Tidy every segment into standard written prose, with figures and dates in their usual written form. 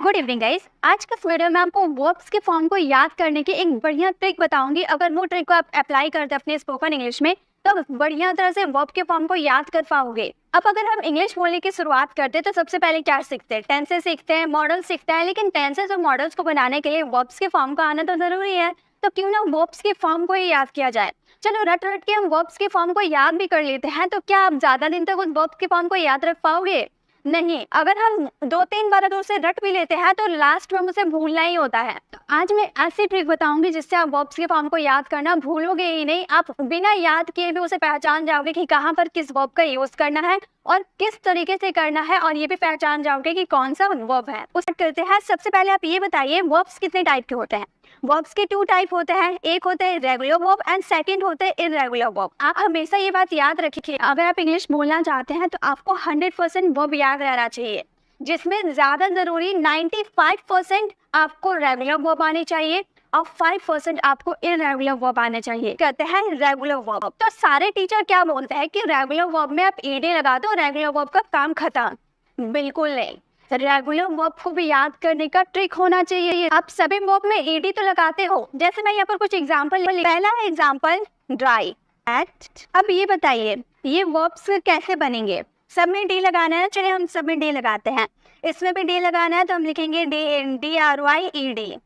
Good evening guys. आज का video में आपको वर्ब्स के फॉर्म को याद करने की एक बढ़िया ट्रिक बताऊंगी। अगर वो ट्रिक को आप अप्लाई करते हैं अपने स्पोकन इंग्लिश में तो बढ़िया तरह से वर्ब के फॉर्म को याद कर पाओगे। अब अगर हम इंग्लिश बोलने की शुरुआत करते हैं तो सबसे पहले क्या सीखते हैं? टेंसेस सीखते हैं, मॉडल सीखते हैं। लेकिन टेंसेस और मॉडल्स को बनाने के लिए वर्ब्स के फॉर्म का आना तो जरूरी है। तो क्यों ना वर्ब्स के फॉर्म को ही याद किया जाए। चलो रट रट के हम वर्ब्स के फॉर्म को याद भी कर लेते हैं। तो क्या आप ज्यादा दिन तक उस वर्ब्स के फॉर्म को याद रख पाओगे? नहीं। अगर हम 2-3 बार अगर उसे रट भी लेते हैं तो लास्ट में उसे भूलना ही होता है। तो आज मैं ऐसी ट्रिक बताऊंगी जिससे आप वर्ब्स के फॉर्म को याद करना भूलोगे ही नहीं। आप बिना याद किए भी उसे पहचान जाओगे कि कहाँ पर किस वर्ब का यूज करना है और किस तरीके से करना है, और ये भी पहचान जाओगे कि कौन सा वर्ब है। उसे करते हैं। सबसे पहले आप ये बताइए वर्ब्स कितने टाइप के होते हैं? वर्ब्स के 2 टाइप होते हैं। एक होता है रेगुलर वर्ब एंड सेकंड होता है इररेगुलर वर्ब। आप हमेशा ये बात याद रखिए, अगर आप इंग्लिश बोलना चाहते हैं तो आपको 100% वर्ब याद रहना चाहिए, जिसमें ज्यादा जरूरी 95% आपको रेगुलर वर्ब आने चाहिए और 5% आपको इररेगुलर वर्ब आने चाहिए। कहते हैं रेगुलर वर्ब। तो सारे टीचर क्या बोलते हैं कि रेगुलर वर्ब में आप ईडी लगा दो, रेगुलर वर्ब का काम खत्म। बिल्कुल नहीं। रेगुलर वर्ब को भी याद करने का ट्रिक होना चाहिए। आप सभी वर्ब में ईडी तो लगाते हो। जैसे मैं यहाँ पर कुछ एग्जांपल, पहला एग्जांपल ड्राई एट। अब ये बताइए ये वर्ब्स कैसे बनेंगे? सब में डी लगाना है। चलिए हम सब में डी लगाते हैं। इसमें भी डी लगाना है तो हम लिखेंगे DRYED।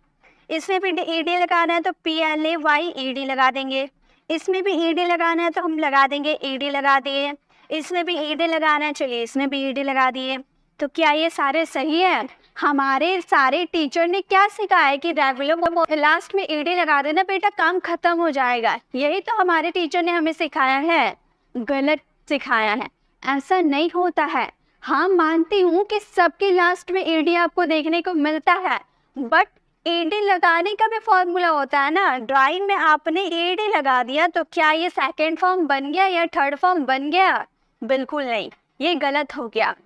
इसमें भी ईडी लगाना है तो PLAYED लगा देंगे। इसमें भी ईडी लगाना है तो हम लगा देंगे ईडी लगा दिए। इसमें भी ईडी लगाना है, चलिए इसमें भी ईडी लगा दिए। तो क्या ये सारे सही है? हमारे सारे टीचर ने क्या सिखाया है कि रेगुलर लास्ट में ईडी लगा देना बेटा, काम खत्म हो जाएगा। यही तो हमारे टीचर ने हमें सिखाया है। गलत सिखाया है, ऐसा नहीं होता है। हाँ मानती हूँ कि सबके लास्ट में ईडी आपको देखने को मिलता है, बट ईडी लगाने का भी फॉर्मूला होता है ना। ड्राइंग में आपने ईडी लगा दिया तो क्या ये सेकेंड फॉर्म बन गया या थर्ड फॉर्म बन गया? बिल्कुल नहीं, ये गलत हो गया।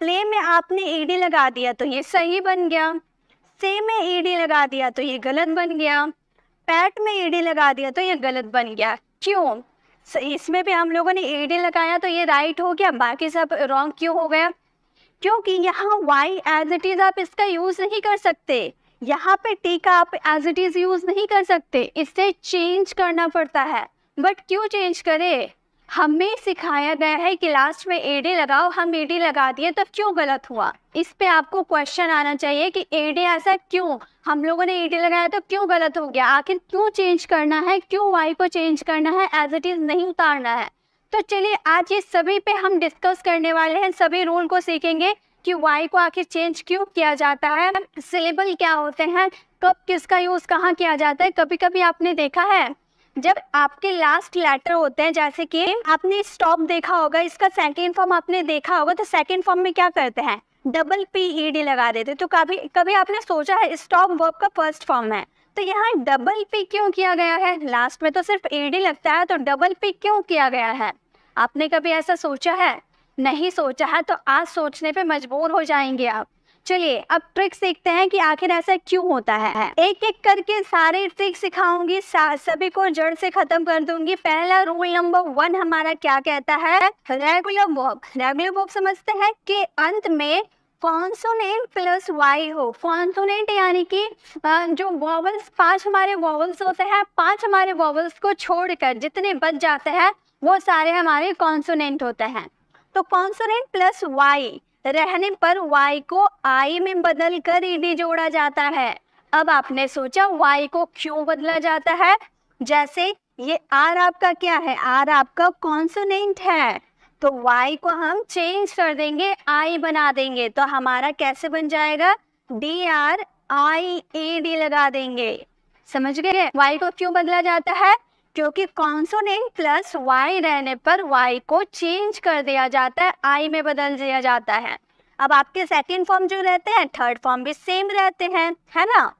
प्ले में आपने ईडी लगा दिया तो ये सही बन गया। से में ईडी लगा दिया तो ये गलत बन गया। पैट में ईडी लगा दिया तो ये गलत बन गया। क्यों? इसमें भी हम लोगों ने ईडी लगाया तो ये राइट हो गया, बाकी सब रॉन्ग क्यों हो गया? क्योंकि यहाँ वाई एज इट इज आप इसका यूज नहीं कर सकते। यहाँ पे टी का आप एज इट इज यूज नहीं कर सकते, इससे चेंज करना पड़ता है। बट क्यों चेंज करे? हमें सिखाया गया है कि लास्ट में एडी लगाओ, हम एडी लगा दिए तो क्यों गलत हुआ? इस पे आपको क्वेश्चन आना चाहिए कि एडी ऐसा क्यों, हम लोगों ने एडी लगाया तो क्यों गलत हो गया? आखिर क्यों चेंज करना है? क्यों वाई को चेंज करना है? एज इट इज नहीं उतारना है। तो चलिए आज ये सभी पे हम डिस्कस करने वाले हैं। सभी रूल को सीखेंगे कि वाई को आखिर चेंज क्यों किया जाता है, सिलेबल क्या होते हैं, कब किसका यूज कहाँ किया जाता है। कभी कभी आपने देखा है जब आपके लास्ट लेटर होते हैं, जैसे कि आपने स्टॉप देखा होगा, इसका सेकेंड फॉर्म आपने देखा होगा, तो सेकेंड फॉर्म में क्या करते हैं? PPED लगा देते। तो कभी कभी आपने सोचा है स्टॉप वर्ब का फर्स्ट फॉर्म है तो यहाँ P क्यों किया गया है? लास्ट में तो सिर्फ ED लगता है तो P क्यों किया गया है? आपने कभी ऐसा सोचा है? नहीं सोचा है तो आज सोचने पे मजबूर हो जाएंगे आप। चलिए अब ट्रिक सीखते हैं कि आखिर ऐसा क्यों होता है। एक एक करके सारे ट्रिक सिखाऊंगी, सभी को जड़ से खत्म कर दूंगी। पहला रूल नंबर 1 हमारा क्या कहता है? Regular verb. रेगुलर वर्ब समझते हैं कि अंत में कॉन्सोनेंट प्लस वाई हो। कॉन्सोनेंट यानी कि जो वॉवल्स, 5 हमारे वॉवल्स होते हैं, 5 हमारे वॉवल्स को छोड़कर जितने बच जाते हैं वो सारे हमारे कॉन्सोनेंट होते हैं। तो कॉन्सोनेंट प्लस वाई रहने पर y को i में बदल कर ed जोड़ा जाता है। अब आपने सोचा y को क्यों बदला जाता है? जैसे ये r आपका क्या है? r आपका कॉन्सोनेंट है तो y को हम चेंज कर देंगे, i बना देंगे। तो हमारा कैसे बन जाएगा? DRIAD लगा देंगे। समझ गए? y को क्यों बदला जाता है? क्योंकि कॉन्सोनेंट प्लस y रहने पर y को चेंज कर दिया जाता है, i में बदल दिया जाता है। अब आपके सेकंड फॉर्म जो रहते हैं, थर्ड फॉर्म भी सेम रहते हैं, है ना?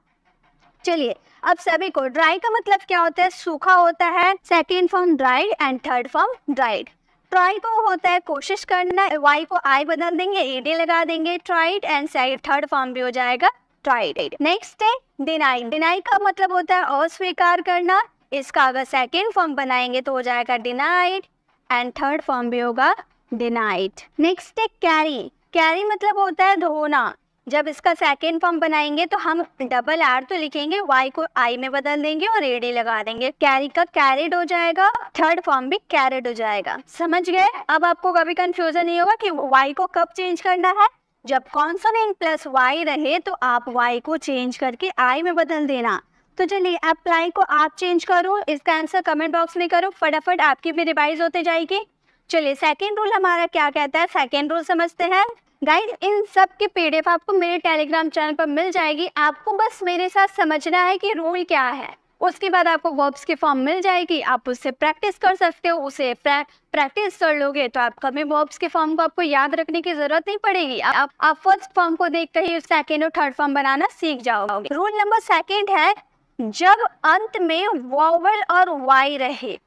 चलिए अब सभी को, ड्राई का मतलब क्या होता है? सूखा होता है। Second form dried and third form dried. Try को होता है कोशिश करना, y को i बदल देंगे, ed लगा देंगे, ट्राइड, एंड थर्ड फॉर्म भी हो जाएगा ट्राइड। नेक्स्ट है डिनाई। डिनाई का मतलब होता है अस्वीकार करना। इसका अगर सेकेंड फॉर्म बनाएंगे तो हो जाएगा डिनाइड एंड थर्ड फॉर्म भी होगा डिनाइड। नेक्स्ट है कैरी। कैरी मतलब होता है धोना। जब इसका सेकेंड फॉर्म बनाएंगे तो हम डबल आर तो लिखेंगे, वाई को आई में बदल देंगे और एडी लगा देंगे, कैरी का कैरिड हो जाएगा, थर्ड फॉर्म भी कैरिड हो जाएगा। समझ गए? अब आपको कभी कंफ्यूजन नहीं होगा कि वाई को कब चेंज करना है। जब कॉन्सोनेंट प्लस वाई रहे तो आप वाई को चेंज करके आई में बदल देना। तो चलिए अप्लाई को आप चेंज करो, इसका आंसर कमेंट बॉक्स में करो, फटाफट आपकी भी रिवाइज होते जाएगी। चलिए सेकेंड रूल हमारा क्या कहता है, सेकेंड रूल समझते हैं। गाइस इन सब की पीडीएफ आपको मेरे टेलीग्राम चैनल पर मिल जाएगी, आपको बस मेरे साथ समझना है कि रूल क्या है। उसके बाद आपको वर्ब्स की फॉर्म मिल जाएगी, आप उससे प्रैक्टिस कर सकते हो, उसे प्रैक्टिस कर लोगे तो आप कभी वर्ब्स के फॉर्म को आपको याद रखने की जरूरत नहीं पड़ेगी। आप फर्स्ट फॉर्म को देखकर ही सेकेंड और थर्ड फॉर्म बनाना सीख जाओगे। रूल नंबर सेकेंड है, जब अंत में वॉवल और वाई रहे,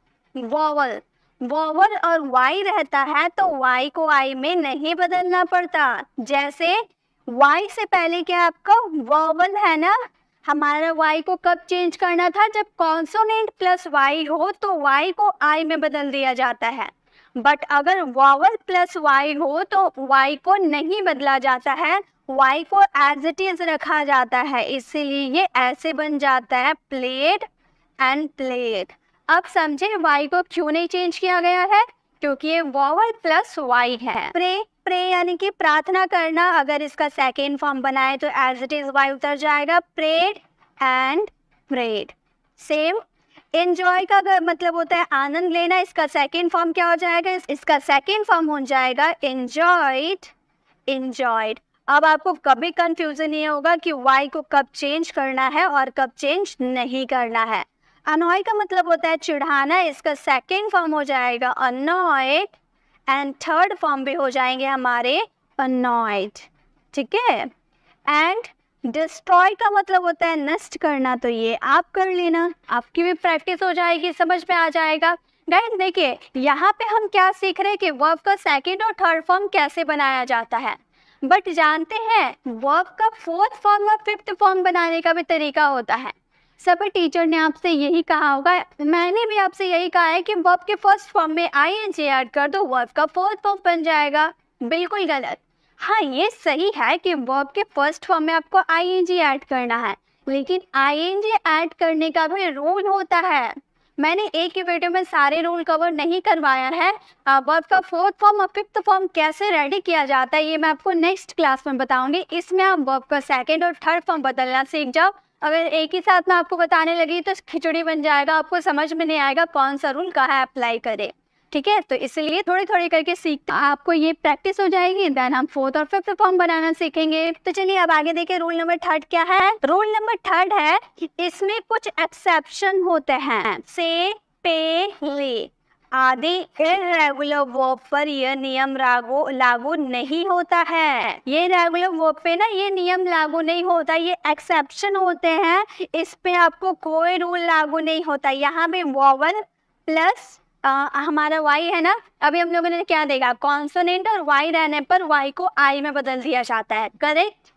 वॉवल और वाई रहता है तो वाई को आई में नहीं बदलना पड़ता। जैसे वाई से पहले क्या आपका वॉवल है ना, हमारा वाई को कब चेंज करना था, जब कॉन्सोनेंट प्लस वाई हो तो वाई को आई में बदल दिया जाता है। बट अगर वॉवल प्लस वाई हो तो वाई को नहीं बदला जाता है, वाई को एज इट इज रखा जाता है, इसीलिए ये ऐसे बन जाता है प्लेड एंड प्लेड। अब समझे वाई को क्यों नहीं चेंज किया गया है, क्योंकि ये वॉवल प्लस वाई है। प्रे यानी कि प्रार्थना करना, अगर इसका सेकेंड फॉर्म बनाए तो एज इट इज वाई उतर जाएगा, pred and pred. Same enjoy का मतलब होता है आनंद लेना, इसका सेकेंड फॉर्म क्या हो जाएगा, इसका सेकेंड फॉर्म हो जाएगा एंजॉयड। अब आपको कभी कंफ्यूजन नहीं होगा कि वाई को कब चेंज करना है और कब चेंज नहीं करना है। अनॉय का मतलब होता है चिढ़ाना, इसका सेकेंड फॉर्म हो जाएगा अनॉयड एंड थर्ड फॉर्म भी हो जाएंगे हमारे अनॉयड, ठीक है। एंड डिस्ट्रॉय का मतलब होता है नष्ट करना, तो ये आप कर लेना, आपकी भी प्रैक्टिस हो जाएगी, समझ में आ जाएगा। गाइस देखिए यहाँ पे हम क्या सीख रहे हैं कि वर्ब का सेकेंड और थर्ड फॉर्म कैसे बनाया जाता है, बट जानते हैं वर्ब का फोर्थ फॉर्म और फिफ्थ फॉर्म बनाने का भी तरीका होता है। सभी टीचर ने आपसे यही कहा होगा, मैंने भी आपसे यही कहा है कि वर्ब के फर्स्ट फॉर्म में आईएनजी ऐड कर दो, वर्ब का फोर्थ फॉर्म बन जाएगा। बिल्कुल गलत। हाँ ये सही है कि वर्ब के फर्स्ट फॉर्म में आपको आईएनजी ऐड करना है, लेकिन आईएनजी ऐड करने का भी रूल होता है। मैंने एक ही वीडियो में सारे रूल कवर नहीं करवाया है। वर्ब का फोर्थ फॉर्म और फिफ्थ फॉर्म कैसे रेडी किया जाता है ये मैं आपको नेक्स्ट क्लास में बताऊंगी। इसमें आप वर्ब का सेकेंड और थर्ड फॉर्म बदलना सीख जाओ। अगर एक ही साथ में आपको बताने लगी तो खिचड़ी बन जाएगा, आपको समझ में नहीं आएगा कौन सा रूल कहाँ अप्लाई करे, ठीक है। तो इसलिए थोड़ी थोड़ी करके सीखते आपको ये प्रैक्टिस हो जाएगी, देन हम फोर्थ और फिफ्थ फॉर्म बनाना सीखेंगे। तो चलिए अब आगे देखिए रूल नंबर थर्ड क्या है। रूल नंबर थर्ड है, इसमें कुछ एक्सेप्शन होते हैं। से, पे, ले आदि इरेगुलर वर्ब पर यह नियम लागू नहीं होता है। ये रेगुलर वर्ब पे ना ये नियम लागू नहीं होता, ये एक्सेप्शन होते हैं, इस पे आपको कोई रूल लागू नहीं होता। यहाँ पे वॉवल प्लस हमारा वाई है ना, अभी हम लोगों ने क्या देखा, कॉन्सोनेंट और वाई रहने पर वाई को आई में बदल दिया जाता है, करेक्ट।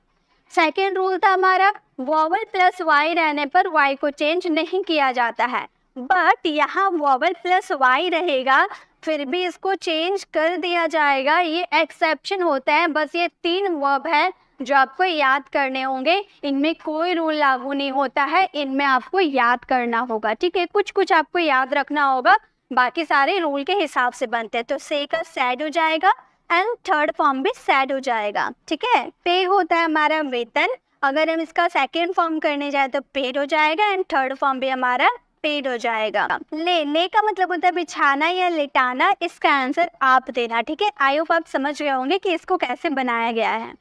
सेकेंड रूल था हमारा वॉवल प्लस वाई रहने पर वाई को चेंज नहीं किया जाता है, बट यहाँ वॉवल प्लस वाई रहेगा फिर भी इसको चेंज कर दिया जाएगा, ये एक्सेप्शन होता है। बस ये 3 वर्ब है जो आपको याद करने होंगे, इनमें कोई रूल लागू नहीं होता है, इनमें आपको याद करना होगा, ठीक है। कुछ कुछ आपको याद रखना होगा, बाकी सारे रूल के हिसाब से बनते हैं। तो से का सैड हो जाएगा एंड थर्ड फॉर्म भी सैड हो जाएगा, ठीक है। पे होता है हमारा वेतन, अगर हम इसका सेकेंड फॉर्म करने जाए तो पेड हो जाएगा एंड थर्ड फॉर्म भी हमारा पेड हो जाएगा। ले का मतलब होता है बिछाना या लेटाना, इसका आंसर आप देना, ठीक है। आई होप आप समझ गए होंगे कि इसको कैसे बनाया गया है।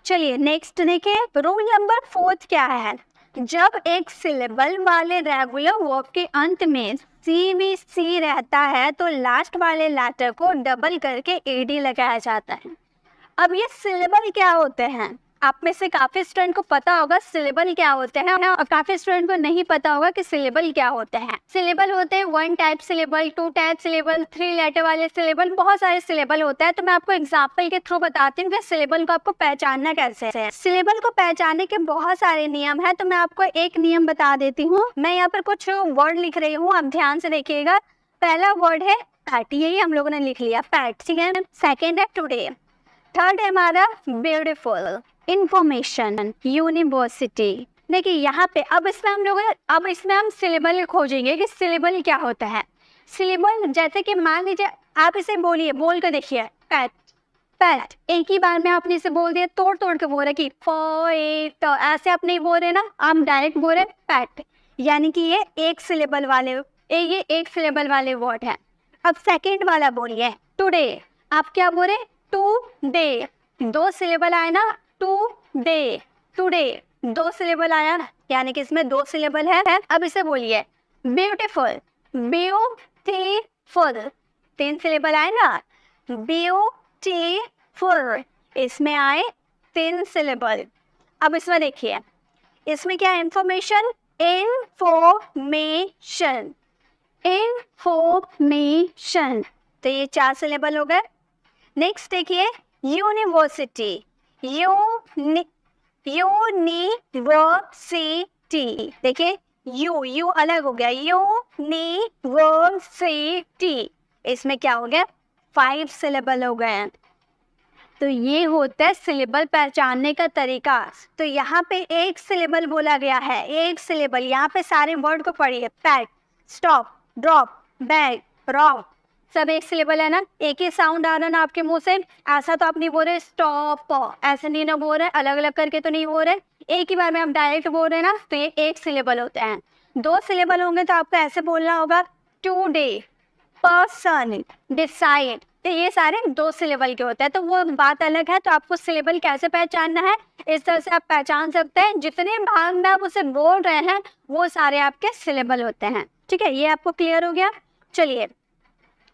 चलिए नेक्स्ट देखिए, रूल नंबर 4 क्या है। जब एक सिलेबल वाले रेगुलर वर्ब के अंत में सी रहता है तो लास्ट वाले लेटर को डबल करके एडी लगाया जाता है। अब ये सिलेबल क्या होते हैं, आप में से काफ़ी स्टूडेंट को पता होगा सिलेबल क्या होते हैं और काफ़ी स्टूडेंट को नहीं पता होगा कि सिलेबल क्या होते हैं। सिलेबल होते हैं 1 type syllable, 2 type syllable, 3 letter वाले सिलेबल, बहुत सारे सिलेबल होता है। तो मैं आपको एग्जाम्पल के थ्रू बताती हूँ कि सिलेबल को आपको पहचानना कैसे है। सिलेबल को पहचानने के बहुत सारे नियम है, तो मैं आपको एक नियम बता देती हूँ। मैं यहाँ पर कुछ वर्ड लिख रही हूँ, आप ध्यान से देखिएगा। पहला वर्ड है पैट, यही हम लोगों ने लिख लिया पैट, ठीक है। सेकेंड है टुडे, थर्ड है हमारा ब्यूटीफुल, इंफॉर्मेशन, यूनिवर्सिटी। देखिए यहाँ पे अब इसमें हम सिलेबल खोजेंगे कि सिलेबल क्या होता है। सिलेबल जैसे कि मान लीजिए आप इसे बोलिए, बोल कर देखिए, पैट पैट, एक ही बार में आपने इसे बोल दिया, तोड़ तोड़ के बोल रहे कि तो ऐसे आप नहीं बोल रहे ना, आप डायरेक्ट बोल रहे पैट, यानी कि ये एक सिलेबल वाले वर्ड है। अब सेकेंड वाला बोलिए टुडे, आप क्या बोले, टू डे, दो सिलेबल आए ना, टू डे, टुडे, दो सिलेबल आया ना, यानी कि इसमें दो सिलेबल है। अब इसे बोलिए ब्यूटीफुल, ब्यूटीफुल, तीन सिलेबल आए ना, ब्यूटीफुल, इसमें आए तीन सिलेबल। अब इसमें देखिए, इसमें क्या है, इंफॉर्मेशन, इंफॉर्मेशन, इंफॉर्मेशन, तो ये चार सिलेबल हो गए। नेक्स्ट देखिए यूनिवर्सिटी, यूनिवर्सिटी, देखिए यू अलग हो गया, यूनिवर्सिटी, इसमें क्या हो गया, 5 सिलेबल हो गए हैं। तो ये होता है सिलेबल पहचानने का तरीका। तो यहाँ पे एक सिलेबल बोला गया है, एक सिलेबल, यहाँ पे सारे वर्ड को पढ़िए, PAT, stop, drop, bag, rock, सब एक सिलेबल है ना, एक ही साउंड आ रहा ना आपके मुंह से। ऐसा तो आप नहीं बोल रहे स्टॉप, ऐसे नहीं ना बोल रहे, अलग अलग करके तो नहीं बोल रहे, एक ही बार में आप डायरेक्ट बोल रहे ना, तो ये एक सिलेबल होते हैं। दो सिलेबल होंगे तो आपको ऐसे बोलना होगा, टुडे, पर्सन, डिसाइड, तो ये सारे दो सिलेबल के होते हैं, तो वो बात अलग है। तो आपको सिलेबल कैसे पहचानना है, इस तरह से आप पहचान सकते हैं, जितने भाग में आप उसे बोल रहे हैं वो सारे आपके सिलेबल होते हैं। ठीक है, ये आपको क्लियर हो गया। चलिए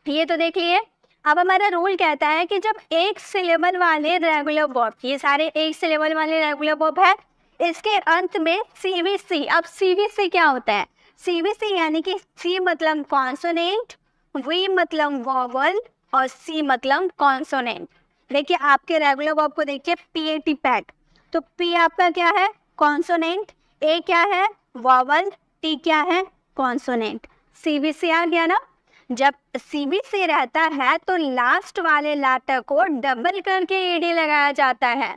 ये तो देख लिए। अब हमारा रूल कहता है कि जब एक सिलेबल वाले रेगुलर वर्ब, ये सारे एक सिलेबल वाले रेगुलर वर्ब है, इसके अंत में सीवीसी। अब सीवीसी क्या होता है, सीवीसी यानी कि सी मतलब कॉन्सोनेंट, वी मतलब वॉवल और सी मतलब कॉन्सोनेंट। देखिए आपके रेगुलर वर्ब को देखिए, पीएटी पैट, तो पी आपका क्या है, कॉन्सोनेंट, ए क्या है, वॉवल, टी क्या है, कॉन्सोनेंट। सीवीसी आ गया ना। जब सीवीसी रहता है तो लास्ट वाले लेटर को डबल करके ईडी लगाया जाता है।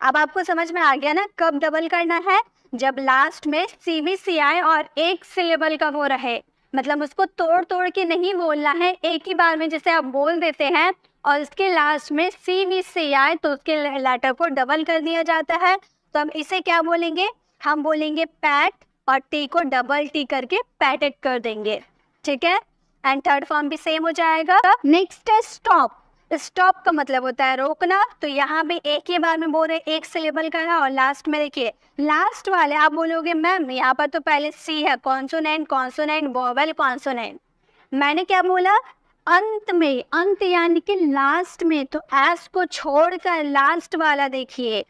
अब आपको समझ में आ गया ना कब डबल करना है, जब लास्ट में सीवीसी आए और एक सिलेबल का वो रहे, मतलब उसको तोड़ तोड़ के नहीं बोलना है, एक ही बार में जैसे आप बोल देते हैं और इसके लास्ट में सीवीसी आए तो उसके लेटर को डबल कर दिया जाता है। तो हम इसे क्या बोलेंगे, हम बोलेंगे पैट, और टी को डबल टी करके पैटेड कर देंगे। ठीक है, एंड थर्ड फॉर्म भी सेम हो जाएगा। नेक्स्ट है स्टॉप। स्टॉप का मतलब होता है रोकना, तो यहाँ भी एक ही बार में बोल रहे, एक सिलेबल का है, और लास्ट में देखिए लास्ट वाले आप बोलोगे मैम यहाँ पर तो पहले सी है, कॉन्सोनेंट, कॉन्सोनेंट, वोवेल, कॉन्सोनेंट, मैंने क्या बोला, अंत में, अंत यानी कि लास्ट में, तो एस को छोड़कर लास्ट वाला देखिए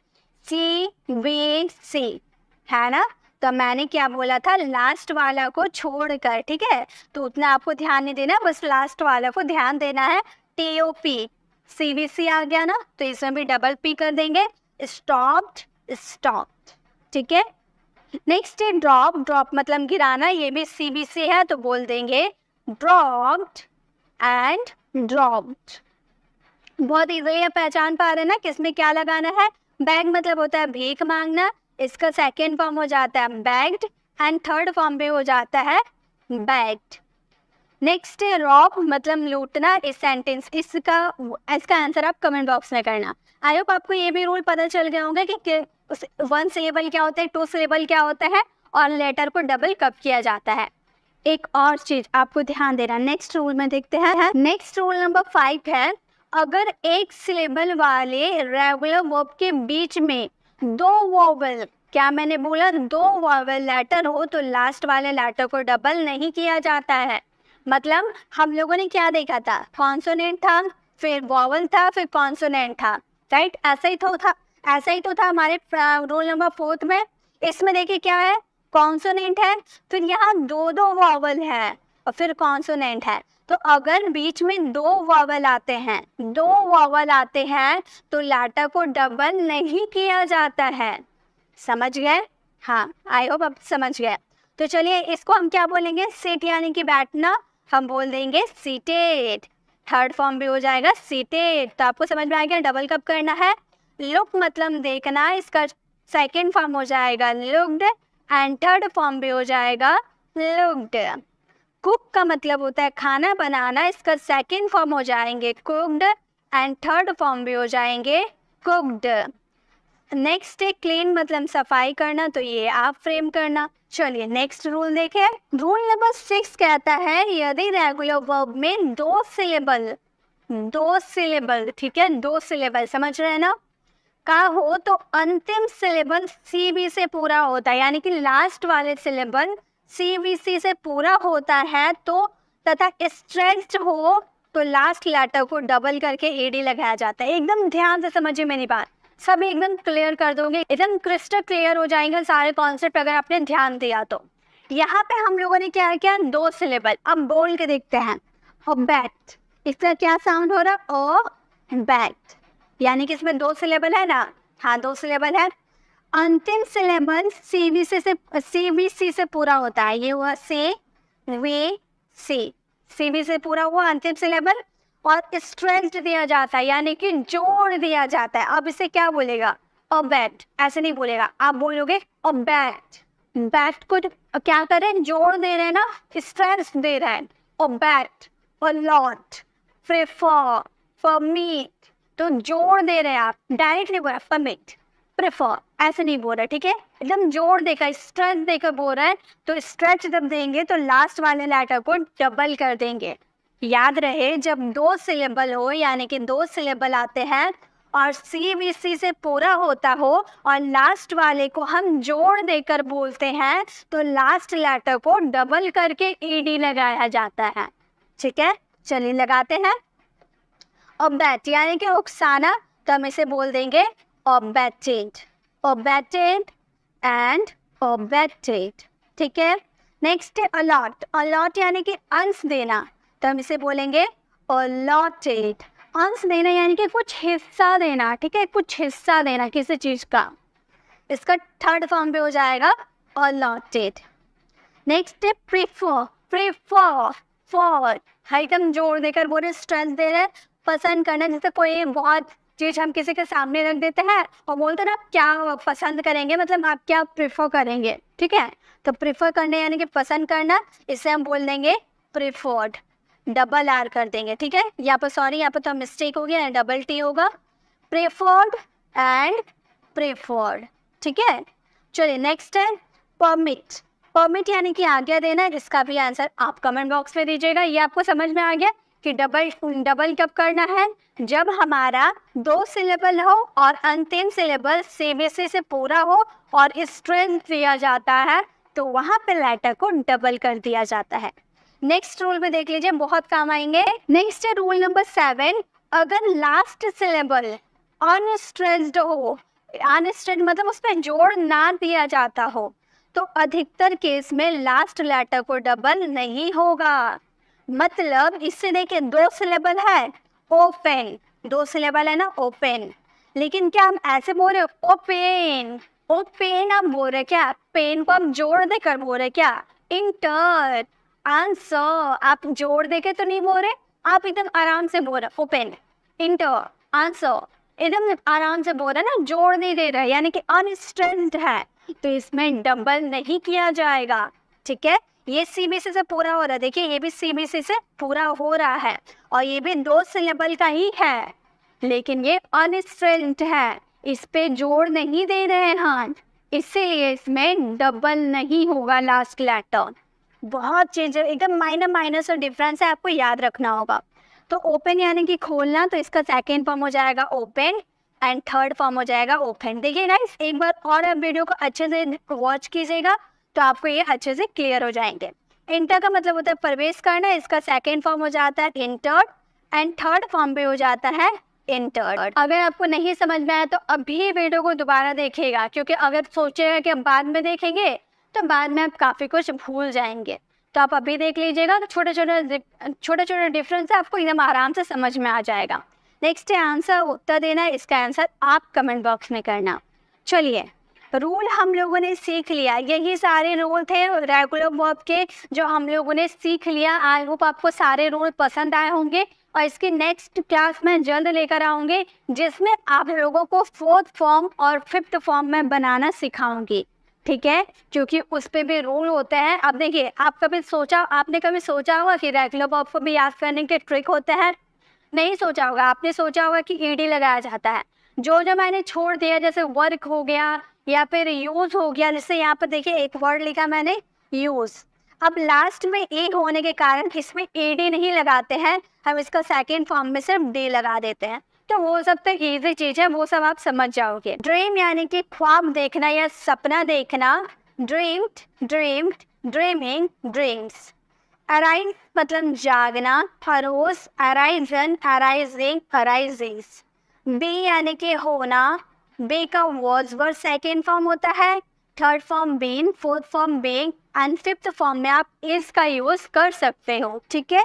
सी वी सी है ना, तो मैंने क्या बोला था, लास्ट वाला को छोड़कर। ठीक है, तो उतना आपको ध्यान नहीं देना, बस लास्ट वाला को ध्यान देना है। टीओपी, सीवीसी आ गया ना, तो इसमें भी डबल पी कर देंगे, स्टॉप्ड, स्टॉप्ड। ठीक है, नेक्स्ट है ड्रॉप। ड्रॉप मतलब गिराना, ये भी सीवीसी है, तो बोल देंगे ड्रॉप्ड एंड ड्रॉप्ड। बहुत इजीली पहचान पा रहे हैं ना किसमें क्या लगाना है। बैग मतलब होता है भीख मांगना, इसका सेकेंड फॉर्म हो जाता है बैग्ड, एंड थर्ड फॉर्म पे हो जाता है बैग्ड। नेक्स्ट है रॉब, मतलब लूटना। इस सेंटेंस इसका आंसर आप कमेंट बॉक्स में करना। आई होप आपको ये भी रूल पता चल गया होगा कि वन सिलेबल क्या होता है, टू सिलेबल क्या होता है, और लेटर को डबल कब किया जाता है। एक और चीज आपको ध्यान देना, नेक्स्ट रूल में देखते हैं। नेक्स्ट रूल नंबर 5 है, अगर एक सिलेबल वाले रेगुलर वर्ब के बीच में दो वोवेल, क्या मैंने बोला, दो वोवेल लेटर हो तो लास्ट वाले लेटर को डबल नहीं किया जाता है। मतलब हम लोगों ने क्या देखा था, कॉन्सोनेंट था, फिर वोवेल था, फिर कॉन्सोनेंट था, राइट, ऐसा ही तो था हमारे रूल नंबर 4 में। इसमें देखिए क्या है, कॉन्सोनेंट है, फिर यहाँ दो वोवेल है और फिर कॉन्सोनेंट है। तो अगर बीच में दो वोवेल आते हैं तो लेटर को डबल नहीं किया जाता है। समझ गए? हाँ, आई होप आप समझ गए। तो चलिए इसको हम क्या बोलेंगे, सिट यानी कि बैठना, हम बोल देंगे सीटेड। थर्ड फॉर्म भी हो जाएगा सीटेड। तो आपको समझ में आ गया डबल कब करना है। लुक मतलब देखना, इसका सेकेंड फॉर्म हो जाएगा लुक्ड एंड थर्ड फॉर्म भी हो जाएगा लुक्ड। कुक का मतलब होता है खाना बनाना, इसका सेकेंड फॉर्म हो जाएंगे कुक्ड एंड थर्ड फॉर्म भी हो जाएंगे कुक्ड। नेक्स्ट है क्लीन मतलब सफाई करना, तो ये आप फ्रेम करना। चलिए नेक्स्ट रूल देखें। रूल नंबर 6 कहता है यदि रेगुलर वर्ब में दो सिलेबल, ठीक है, 2 सिलेबल समझ रहे हैं ना, का हो तो अंतिम सिलेबल CB से पूरा होता है, यानी कि लास्ट वाले सिलेबल CBC से पूरा होता है तो, तथा स्ट्रेच्ड हो तो लास्ट लेटर को डबल करके AD लगाया जाता है। एकदम ध्यान से समझिए मेरी बात, सब एकदम क्लियर कर दोगे, एकदम क्रिस्टल क्लियर हो जाएंगे सारे कॉन्सेप्ट अगर आपने ध्यान दिया तो। यहाँ पे हम लोगों ने क्या किया, 2 सिलेबल। अब बोल के देखते हैं। और बैट, इसका क्या साउंड हो रहा है, ओ बैट, यानी कि इसमें 2 सिलेबल है ना। हाँ 2 सिलेबल है। अंतिम सिलेबल CBC से पूरा होता है, ये हुआ से वे सी, CB से पूरा हुआ अंतिम सिलेबल। और स्ट्रेच्ड दिया जाता है, यानी कि जोड़ दिया जाता है। अब इसे क्या बोलेगा, अ बैट, ऐसे नहीं बोलेगा, आप बोलोगे अ बैट। बैट को क्या करें, जोड़ दे रहे हैं ना, स्ट्रेच दे रहे हैं। A bat, a lot, prefer, permit, तो जोड़ दे रहे हैं आप, डायरेक्ट नहीं बोल रहे परमिट, प्रेफर, ऐसे नहीं बोल रहे, ठीक है, एकदम जोड़ देकर स्ट्रेच देकर बोल रहे हैं। तो स्ट्रेच जब देंगे तो लास्ट वाले लेटर को डबल कर देंगे। याद रहे जब 2 सिलेबल हो, यानी कि 2 सिलेबल आते हैं और CBC से पूरा होता हो और लास्ट वाले को हम जोड़ देकर बोलते हैं तो लास्ट लेटर को डबल करके ED लगाया जाता है। ठीक है, चलिए लगाते हैं। ऑब्जेक्ट यानी कि उकसाना, तो हम इसे बोल देंगे ऑब्जेक्टेड, ऑब्जेक्टेड एंड ऑब्जेक्टेड। ठीक है, नेक्स्ट है अलॉट। अलॉट यानी कि अंश देना, तो हम इसे बोलेंगे अलॉटेड। अंश देना यानी कि कुछ हिस्सा देना, ठीक है, कुछ हिस्सा देना किसी चीज का, इसका थर्ड फॉर्म पे हो जाएगा अलॉटेड। नेक्स्ट है प्रीफर। प्रीफर, फॉर, एकदम जोड़ देकर बोले, स्ट्रेस दे रहे, पसंद करना। जैसे कोई बहुत चीज हम किसी के सामने रख देते हैं और बोलते हैं ना आप क्या पसंद करेंगे, मतलब आप क्या प्रीफर करेंगे, ठीक है, तो प्रीफर करने यानी कि पसंद करना, इसे हम बोल देंगे प्रीफर्ड, डबल R कर देंगे। ठीक है, यहाँ पर सॉरी, यहाँ पर तो मिस्टेक हो गया, डबल T होगा, प्रीफर्ड एंड प्रीफर्ड। ठीक है, चलिए नेक्स्ट है परमिट। परमिट यानी कि आज्ञा देना, इसका भी आंसर आप कमेंट बॉक्स में दीजिएगा। ये आपको समझ में आ गया कि डबल कब करना है, जब हमारा 2 सिलेबल हो और अंतिम सिलेबल CBC से पूरा हो और स्ट्रेंथ दिया जाता है तो वहाँ पे लेटर को डबल कर दिया जाता है। नेक्स्ट रूल में देख लीजिए, बहुत काम आएंगे। नेक्स्ट है रूल नंबर 7। अगर लास्ट सिलेबल अनस्ट्रेस्ड हो, अनस्ट्रेस्ड मतलब उसमें जोड़ ना दिया जाता हो, तो अधिकतर केस में लास्ट लेटर को डबल नहीं होगा। मतलब इससे देखिए 2 सिलेबल है, ओपन, 2 सिलेबल है ना, ओपन, लेकिन क्या हम ऐसे बोल रहे ओपन, ओपन आप बोल रहे क्या, पेन को हम जोड़ देकर बोल रहे क्या, इंटर, आंसर, आप जोड़ देके तो नहीं बोल रहे, आप एकदम आराम से बोल रहे ओपन, इंटर, आंसर, एकदम आराम से बोल रहे ना, जोड़ नहीं दे रहे, यानी कि अनस्ट्रेस्ड है, तो इसमें डबल नहीं किया जाएगा। ठीक है, ये CBC से पूरा हो रहा है, देखिए ये भी CBC से पूरा हो रहा है और ये भी 2 सिलेबल का ही है, लेकिन ये अनस्ट्रेस्ड है, इस पे जोड़ नहीं दे रहे हैं हम, इसीलिए इसमें डबल नहीं होगा लास्ट लेटर। बहुत चेंज, एकदम माइनर सा डिफरेंस है, आपको याद रखना होगा। तो ओपन यानी कि खोलना, तो इसका सेकेंड फॉर्म हो जाएगा ओपन एंड थर्ड फॉर्म हो जाएगा ओपन। देखिए गाइस, एक बार और आप वीडियो को अच्छे से वॉच कीजिएगा तो आपको ये अच्छे से क्लियर हो जाएंगे। इंटर का मतलब होता है प्रवेश करना, इसका सेकेंड फॉर्म हो जाता है इंटर्ड एंड थर्ड फॉर्म पे हो जाता है इंटर्ड। अगर आपको नहीं समझ में आया तो अभी वीडियो को दोबारा देखिएगा, क्योंकि अगर सोचेगा कि अब बाद में देखेंगे तो बाद में आप काफ़ी कुछ भूल जाएंगे, तो आप अभी देख लीजिएगा, तो छोटे छोटे डिफरेंस आपको एकदम आराम से समझ में आ जाएगा। नेक्स्ट है आंसर, उत्तर देना, इसका आंसर आप कमेंट बॉक्स में करना। चलिए रूल हम लोगों ने सीख लिया। यही सारे रूल थे रेगुलर वर्ब के जो हम लोगों ने सीख लिया। आई होप आपको सारे रूल पसंद आए होंगे और इसकी नेक्स्ट क्लास में जल्द लेकर आऊँगी जिसमें आप लोगों को 4th फॉर्म और 5th फॉर्म में बनाना सिखाऊंगी, ठीक है, क्योंकि उस पर भी रूल होते हैं। अब देखिए, आपने कभी सोचा होगा कि रेगुलर वर्ब को भी याद करने के ट्रिक होते हैं? नहीं सोचा होगा। आपने सोचा होगा कि ईडी लगाया जाता है। जो मैंने छोड़ दिया, जैसे वर्क हो गया या फिर यूज हो गया, जैसे यहाँ पर देखिए एक वर्ड लिखा मैंने यूज, अब लास्ट में ए होने के कारण इसमें एडी नहीं लगाते हैं, हम इसका सेकंड फॉर्म में सिर्फ डी लगा देते हैं। तो वो सब तो इजी चीज है, वो सब आप समझ जाओगे। ड्रीम यानी कि ख्वाब देखना या सपना देखना, dreamed, dreamed, dreaming, dreams. Arise मतलब जागना, अरोज, अराइजन, अराइजिंग, अराइजिंग्स। बी यानी कि होना, बी का वर्ड्स वर्ड सेकेंड फॉर्म होता है, third form been, fourth form being and 5th form में आप इस का यूज कर सकते हो, ठीक है।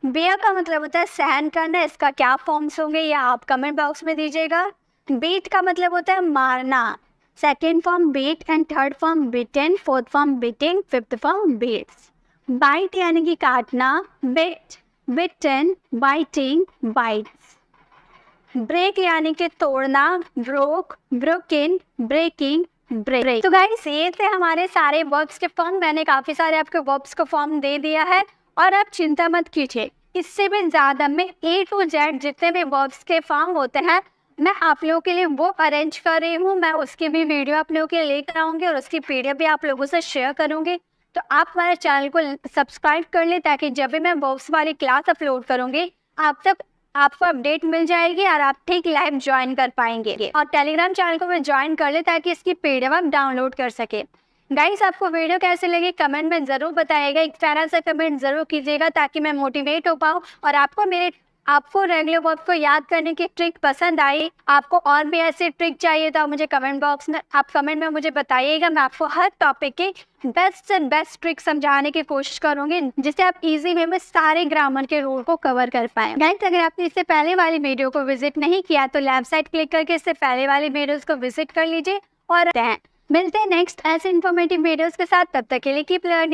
बियर का मतलब होता है सहन करना, इसका क्या फॉर्म्स होंगे या आप कमेंट बॉक्स में दीजिएगा। बीट का मतलब होता है मारना, second form beat and third form beaten, fourth form beating, 5th form beats. Bite यानी कि काटना, bit, bitten, biting, bites. Break यानी कि तोड़ना, ब्रोक, ब्रोकन, ब्रेकिंग, ब्रेक। तो गाइस ये थे हमारे सारे वर्ब्स के फॉर्म। मैंने काफ़ी सारे आपके वर्ब्स को फॉर्म दे दिया है और आप चिंता मत कीजिए, इससे भी ज़्यादा मैं A to Z जितने भी वर्ब्स के फॉर्म होते हैं मैं आप लोगों के लिए वो अरेंज कर रही हूँ। मैं उसकी भी वीडियो आप लोगों के लिए लेकर आऊँगी और उसकी PDF भी आप लोगों से शेयर करूँगी। तो आप हमारे चैनल को सब्सक्राइब कर लें ताकि जब भी मैं वर्ब्स वाली क्लास अपलोड करूँगी आप तक आपको अपडेट मिल जाएगी और आप ठीक लाइव ज्वाइन कर पाएंगे। और टेलीग्राम चैनल को भी ज्वाइन कर ले ताकि इसकी PDF आप डाउनलोड कर सके। गाइस आपको वीडियो कैसे लगी कमेंट में ज़रूर बताइएगा, एक प्यारा सा कमेंट ज़रूर कीजिएगा ताकि मैं मोटिवेट हो पाऊँ। और आपको रेगुलर वर्ब को याद करने की ट्रिक पसंद आई, आपको और भी ऐसी ट्रिक चाहिए तो आप मुझे कमेंट बॉक्स में कमेंट में मुझे बताइएगा। मैं आपको हर टॉपिक की बेस्ट से बेस्ट ट्रिक समझाने की कोशिश करूंगी जिससे आप इजी वे में सारे ग्रामर के रूल को कवर कर पाएं। गाइस अगर आपने इससे पहले वाली वीडियो को विजिट नहीं किया तो लेफ्ट साइड क्लिक करके इससे पहले वाली वीडियोस को विजिट कर लीजिए। और मिलते हैं नेक्स्ट ऐसे इन्फॉर्मेटिव वीडियोस के साथ, तब तक के लिए कीप लर्निंग।